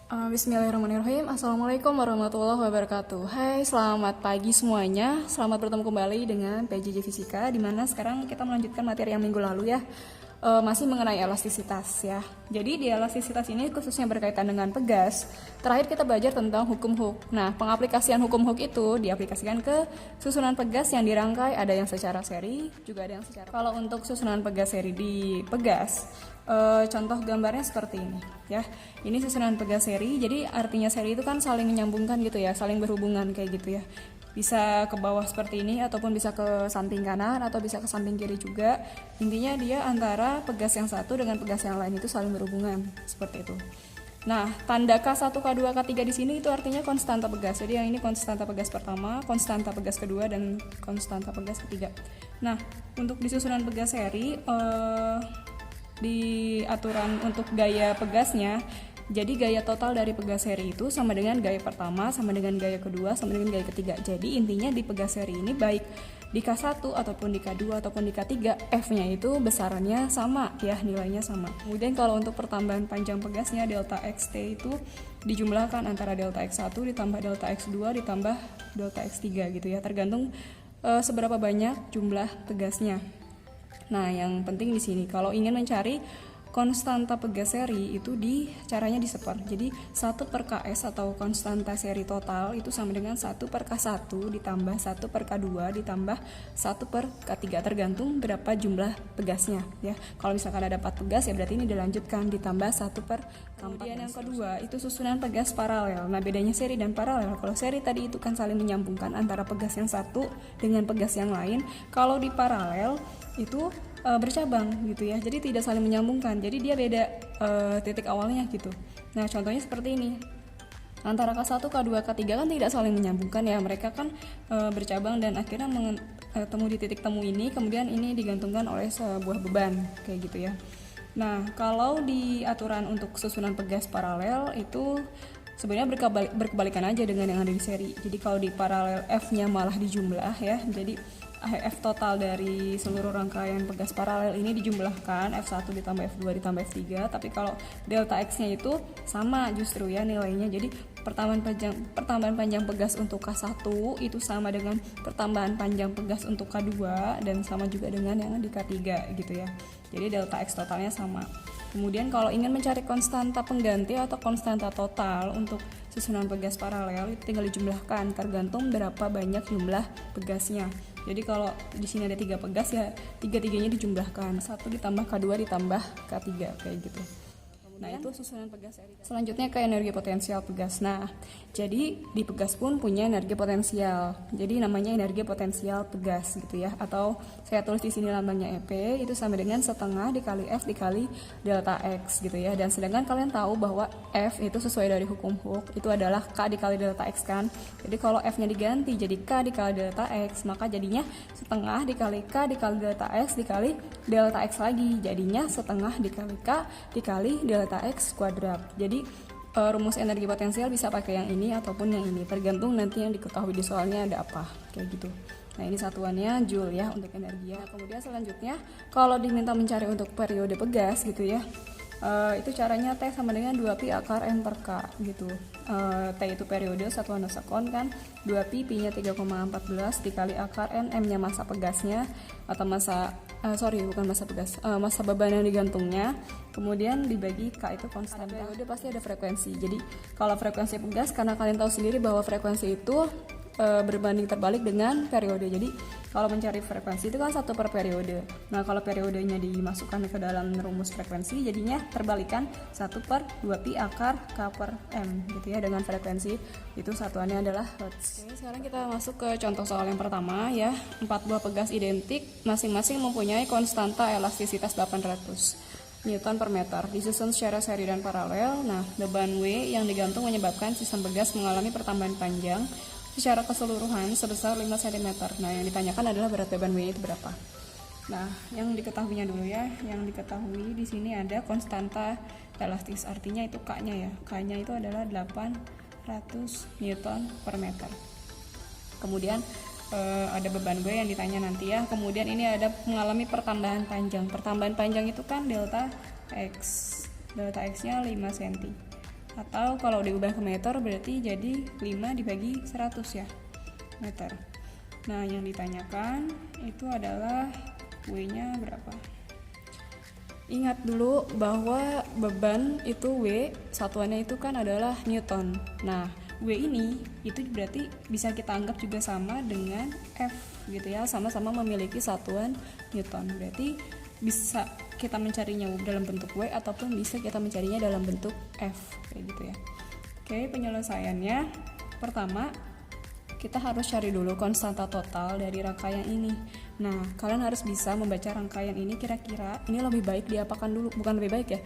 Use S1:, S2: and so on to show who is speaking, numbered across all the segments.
S1: Bismillahirrahmanirrahim. Assalamualaikum warahmatullahi wabarakatuh. Hai, selamat pagi semuanya. Selamat bertemu kembali dengan PJJ Fisika, di mana sekarang kita melanjutkan materi yang minggu lalu ya. Masih mengenai elastisitas ya. Jadi di elastisitas ini khususnya berkaitan dengan pegas. Terakhir kita belajar tentang hukum Hooke. Nah, pengaplikasian hukum Hooke itu diaplikasikan ke susunan pegas yang dirangkai, ada yang secara seri, juga ada yang secara. Kalau untuk susunan pegas seri di pegas, contoh gambarnya seperti ini ya. Ini susunan pegas seri. Jadi artinya seri itu kan saling menyambungkan gitu ya, saling berhubungan kayak gitu ya. Bisa ke bawah seperti ini ataupun bisa ke samping kanan atau bisa ke samping kiri juga. Intinya dia antara pegas yang satu dengan pegas yang lain itu saling berhubungan seperti itu. Nah, tanda K1, K2, K3 di sini itu artinya konstanta pegas. Jadi yang ini konstanta pegas pertama, konstanta pegas kedua, dan konstanta pegas ketiga. Nah, untuk disusunan pegas seri, di aturan untuk gaya pegasnya, jadi gaya total dari pegas seri itu sama dengan gaya pertama, sama dengan gaya kedua, sama dengan gaya ketiga. Jadi intinya di pegas seri ini baik di K1 ataupun di K2 ataupun di K3, F-nya itu besarannya sama ya, nilainya sama. Kemudian kalau untuk pertambahan panjang pegasnya, delta XT itu dijumlahkan antara delta X1 ditambah delta X2 ditambah delta X3 gitu ya, tergantung seberapa banyak jumlah pegasnya. Nah, yang penting di sini kalau ingin mencari konstanta pegas seri itu caranya diseper. Jadi 1 per Ks atau konstanta seri total itu sama dengan 1 per K1 ditambah 1 per K2 ditambah 1 per K3, tergantung berapa jumlah pegasnya ya. Kalau misalkan ada 4 pegas ya berarti ini dilanjutkan ditambah 1 per K4. Kemudian yang kedua itu susunan pegas paralel. Nah, bedanya seri dan paralel, kalau seri tadi itu kan saling menyambungkan antara pegas yang satu dengan pegas yang lain. Kalau di paralel itu bercabang gitu ya, jadi tidak saling menyambungkan, jadi dia beda titik awalnya gitu. Nah, contohnya seperti ini, antara K1, K2, K3 kan tidak saling menyambungkan ya, mereka kan bercabang dan akhirnya temu di titik temu ini, kemudian ini digantungkan oleh sebuah beban kayak gitu ya. Nah, kalau di aturan untuk susunan pegas paralel itu sebenarnya berkebalikan aja dengan yang ada di seri. Jadi kalau di paralel F-nya malah dijumlah ya, jadi F total dari seluruh rangkaian pegas paralel ini dijumlahkan, F1 ditambah F2 ditambah F3, tapi kalau delta X-nya itu sama justru ya nilainya. Jadi pertambahan panjang pegas untuk K1 itu sama dengan pertambahan panjang pegas untuk K2 dan sama juga dengan yang di K3 gitu ya. Jadi delta X totalnya sama. Kemudian kalau ingin mencari konstanta pengganti atau konstanta total untuk susunan pegas paralel itu tinggal dijumlahkan tergantung berapa banyak jumlah pegasnya. Jadi kalau di sini ada 3 pegas ya 3-3-nya dijumlahkan, 1 ditambah K2 ditambah K3 kayak gitu. Nah, itu susunan pegas seri. Selanjutnya ke energi potensial pegas. Nah, jadi di pegas pun punya energi potensial. Jadi namanya energi potensial pegas gitu ya. Atau saya tulis di sini lambangnya EP itu sama dengan setengah dikali F dikali delta X gitu ya. Dan sedangkan kalian tahu bahwa F itu sesuai dari hukum Hooke itu adalah K dikali delta X kan. Jadi kalau F-nya diganti jadi K dikali delta X, maka jadinya setengah dikali K dikali delta X dikali delta X lagi. Jadinya setengah dikali K dikali delta X kuadrat. Jadi rumus energi potensial bisa pakai yang ini ataupun yang ini, tergantung nanti yang diketahui di soalnya ada apa kayak gitu. Nah, ini satuannya Joule ya untuk energi. Nah, kemudian selanjutnya kalau diminta mencari untuk periode pegas gitu ya, itu caranya T sama dengan 2pi akar N per K gitu. T itu periode, satuan sekon kan, 2pi, pi-nya 3,14 dikali akar N, M-nya masa pegasnya atau masa beban yang digantungnya, kemudian dibagi K itu konstanta. Periode pasti ada frekuensi. Jadi kalau frekuensi pegas, karena kalian tahu sendiri bahwa frekuensi itu berbanding terbalik dengan periode. Jadi kalau mencari frekuensi itu kan 1 per periode. Nah, kalau periodenya dimasukkan ke dalam rumus frekuensi jadinya terbalikan 1 per 2pi akar K per M gitu ya, dengan frekuensi itu satuannya adalah Hertz. Oke, sekarang kita masuk ke contoh soal yang pertama ya. 4 buah pegas identik masing-masing mempunyai konstanta elastisitas 800 Newton per meter, disusun secara seri dan paralel. Nah, beban W yang digantung menyebabkan sistem pegas mengalami pertambahan panjang secara keseluruhan sebesar 5 cm. Nah, yang ditanyakan adalah berat beban W itu berapa. Nah, yang diketahuinya dulu ya. Yang diketahui di sini ada konstanta elastis, artinya itu K-nya ya. K-nya itu adalah 800 Newton per meter. Kemudian ada beban gue yang ditanya nanti ya. Kemudian ini ada mengalami pertambahan panjang. Pertambahan panjang itu kan delta X. Delta X-nya 5 cm. atau kalau diubah ke meter berarti jadi 5 dibagi 100 ya, meter. Nah, yang ditanyakan itu adalah W-nya berapa. Ingat dulu bahwa beban itu W, satuannya itu kan adalah Newton. Nah, W ini itu berarti bisa kita anggap juga sama dengan F gitu ya, sama-sama memiliki satuan Newton. Berarti bisa kita mencarinya dalam bentuk W ataupun bisa kita mencarinya dalam bentuk F kayak gitu ya. Oke, penyelesaiannya pertama kita harus cari dulu konstanta total dari rangkaian ini. Nah, kalian harus bisa membaca rangkaian ini kira-kira ini lebih baik diapakan dulu, bukan lebih baik ya.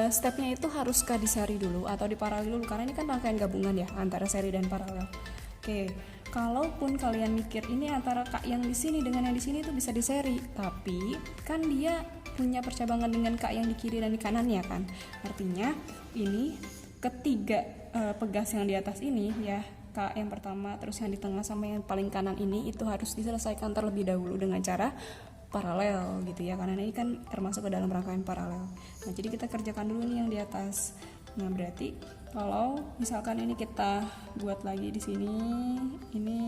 S1: Stepnya itu haruskah di seri dulu atau di paralel dulu, karena ini kan rangkaian gabungan ya antara seri dan paralel. Oke, kalaupun kalian mikir ini antara K yang di sini dengan yang di sini itu bisa di seri, tapi kan dia punya percabangan dengan K yang di kiri dan di kanannya kan. Artinya ini ketiga pegas yang di atas ini ya, K yang pertama terus yang di tengah sama yang paling kanan ini itu harus diselesaikan terlebih dahulu dengan cara paralel gitu ya, karena ini kan termasuk ke dalam rangkaian paralel. Nah, jadi kita kerjakan dulu nih yang di atas. Nah, berarti kalau misalkan ini kita buat lagi di sini, ini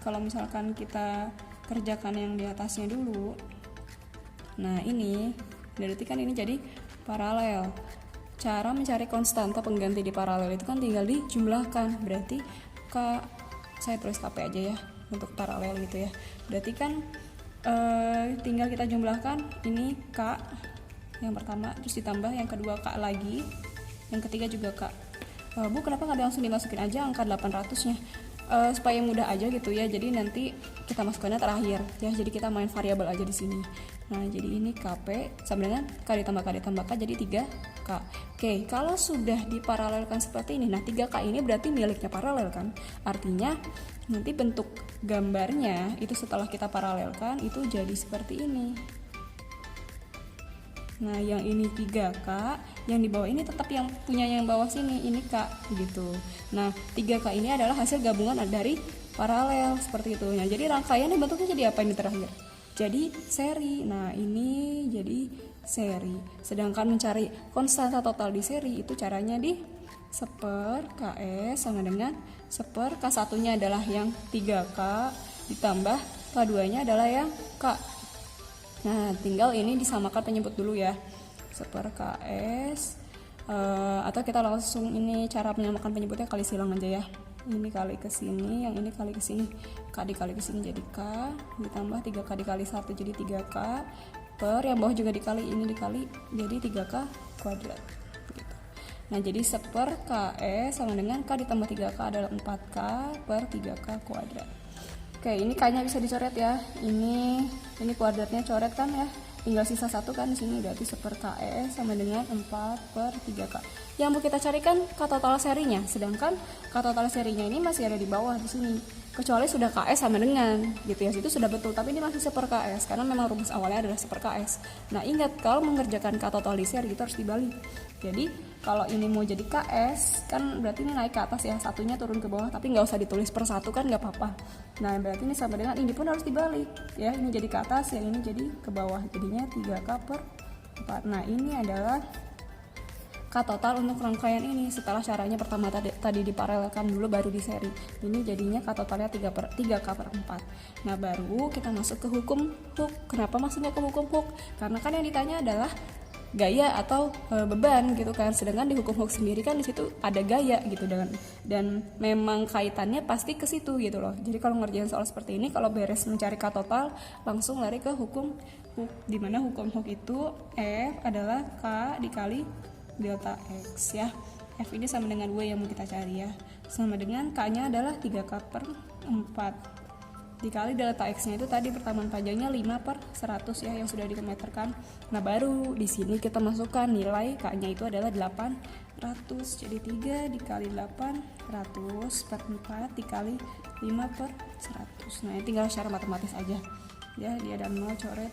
S1: kalau misalkan kita kerjakan yang di atasnya dulu. Nah, ini berarti kan ini jadi paralel. Cara mencari konstanta pengganti di paralel itu kan tinggal dijumlahkan. Berarti saya tulis KP aja ya untuk paralel gitu ya. Berarti kan tinggal kita jumlahkan ini K yang pertama, terus ditambah yang kedua K lagi, yang ketiga juga K. Bu, kenapa nggak langsung dimasukin aja angka 800-nya? Supaya mudah aja gitu ya. Jadi nanti kita masukkannya terakhir ya. Jadi kita main variabel aja di sini. Nah, jadi ini KP sama dengan K ditambah K jadi 3K. Oke, kalau sudah diparalelkan seperti ini, nah 3K ini berarti miliknya paralel kan. Artinya nanti bentuk gambarnya itu setelah kita paralelkan itu jadi seperti ini. Nah, yang ini 3K, yang di bawah ini tetap yang punya yang bawah sini, ini K gitu. Nah, 3K ini adalah hasil gabungan dari paralel seperti itu. Nah, jadi rangkaiannya bentuknya jadi apa ini terakhir? Jadi seri. Nah, ini jadi seri. Sedangkan mencari konstanta total di seri itu caranya di seper KS sama dengan seper K1-nya adalah yang 3K ditambah K2-nya adalah yang K. Nah, tinggal ini disamakan penyebut dulu ya. Seper KS atau kita langsung ini cara menyamakan penyebutnya kali silang aja ya. Ini kali ke sini, yang ini kali ke sini. K dikali ke sini jadi K ditambah 3K dikali 1 jadi 3K per yang bawah juga dikali ini dikali jadi 3K kuadrat begitu. Nah, jadi seper KS sama dengan K ditambah 3K adalah 4K per 3K kuadrat. Oke, ini K-nya bisa dicoret ya. Ini kuadratnya coret kan ya. Tinggal sisa 1 kan di sini, berarti seper KS sama dengan 4 per 3K. Yang mau kita carikan K total serinya, sedangkan K total serinya ini masih ada di bawah di sini. Kecuali sudah KS sama dengan gitu ya, itu sudah betul, tapi ini masih seper KS karena memang rumus awalnya adalah seper KS. Nah, ingat kalau mengerjakan K total di seri itu harus dibalik. Jadi kalau ini mau jadi KS kan berarti ini naik ke atas ya, satunya turun ke bawah, tapi nggak usah ditulis per satu kan nggak apa-apa. Nah, berarti ini sama dengan ini pun harus dibalik ya, ini jadi ke atas, yang ini jadi ke bawah, jadinya 3K per 4. Nah, ini adalah K total untuk rangkaian ini setelah caranya pertama tadi diparalelkan dulu baru di seri. Ini jadinya K totalnya 3K per 4. Nah, baru kita masuk ke hukum Hooke. Kenapa masuknya ke hukum Hooke? Karena kan yang ditanya adalah gaya atau beban gitu kan. Sedangkan di hukum Hooke sendiri kan di situ ada gaya gitu dan memang kaitannya pasti ke situ gitu loh. Jadi kalau ngerjain soal seperti ini, kalau beres mencari K total langsung lari ke hukum Hooke, di mana hukum Hooke itu F adalah K dikali delta X ya. F ini sama dengan W yang mau kita cari ya. Sama dengan K-nya adalah 3K per 4 dikali delta X-nya itu tadi pertambahan panjangnya 5 per 100 ya yang sudah dikemeterkan. Nah, baru di sini kita masukkan nilai K-nya itu adalah 800. Jadi 3 dikali 800 per 4 dikali 5 per 100. Nah, ini tinggal secara matematis aja. Ya, dia ada 0 coret,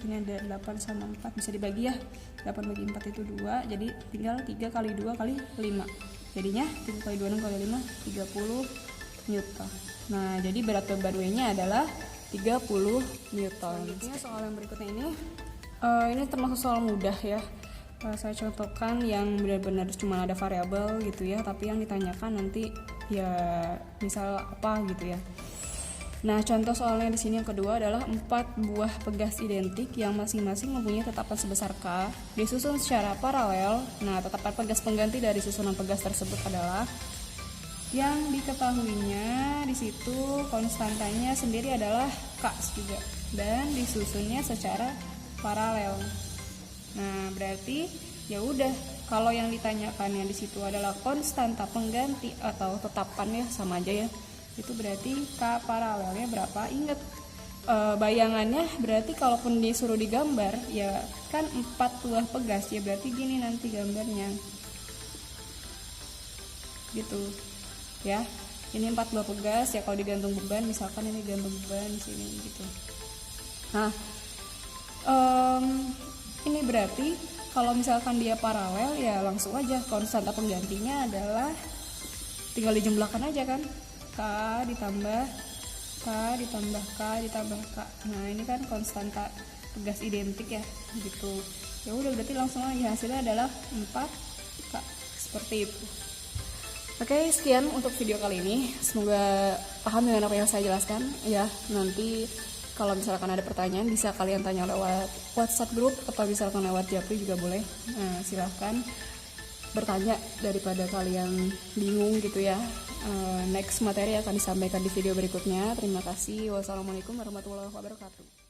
S1: ini ada 8 sama 4 bisa dibagi ya. 8 bagi 4 itu 2, jadi tinggal 3 kali 2 kali 5. Jadinya 3 kali 2 6 kali 5 30 Newton. Nah, jadi berat beban W-nya adalah 30 Newton. Selanjutnya soal yang berikutnya ini termasuk soal mudah ya. saya contohkan yang benar-benar cuma ada variabel gitu ya, tapi yang ditanyakan nanti ya misal apa gitu ya. Nah, contoh soalnya di sini yang kedua adalah 4 buah pegas identik yang masing-masing mempunyai tetapan sebesar K disusun secara paralel. Nah, tetapan pegas pengganti dari susunan pegas tersebut adalah yang diketahuinya di situ konstantanya sendiri adalah K juga dan disusunnya secara paralel. Nah, berarti ya udah, kalau yang ditanyakannya di situ adalah konstanta pengganti atau tetapan ya sama aja ya. Itu berarti K paralelnya berapa? Ingat bayangannya berarti kalaupun disuruh digambar ya kan 4 buah pegas ya, berarti gini nanti gambarnya. Gitu. Ya. Ini 4 buah pegas ya, kalau digantung beban misalkan ini gantung beban di sini gitu. Nah, ini berarti kalau misalkan dia paralel ya langsung aja konstanta penggantinya adalah tinggal dijumlahkan aja kan, K ditambah K ditambah K ditambah K. Nah, ini kan konstanta pegas identik ya gitu. Ya udah, berarti langsung aja hasilnya adalah 4K seperti itu. Oke, sekian untuk video kali ini. Semoga paham dengan apa yang saya jelaskan ya. Nanti kalau misalkan ada pertanyaan bisa kalian tanya lewat WhatsApp grup atau misalkan lewat Japri juga boleh. Nah, silahkan bertanya daripada kalian bingung gitu ya. Next materi akan disampaikan di video berikutnya. Terima kasih. Wassalamualaikum warahmatullahi wabarakatuh.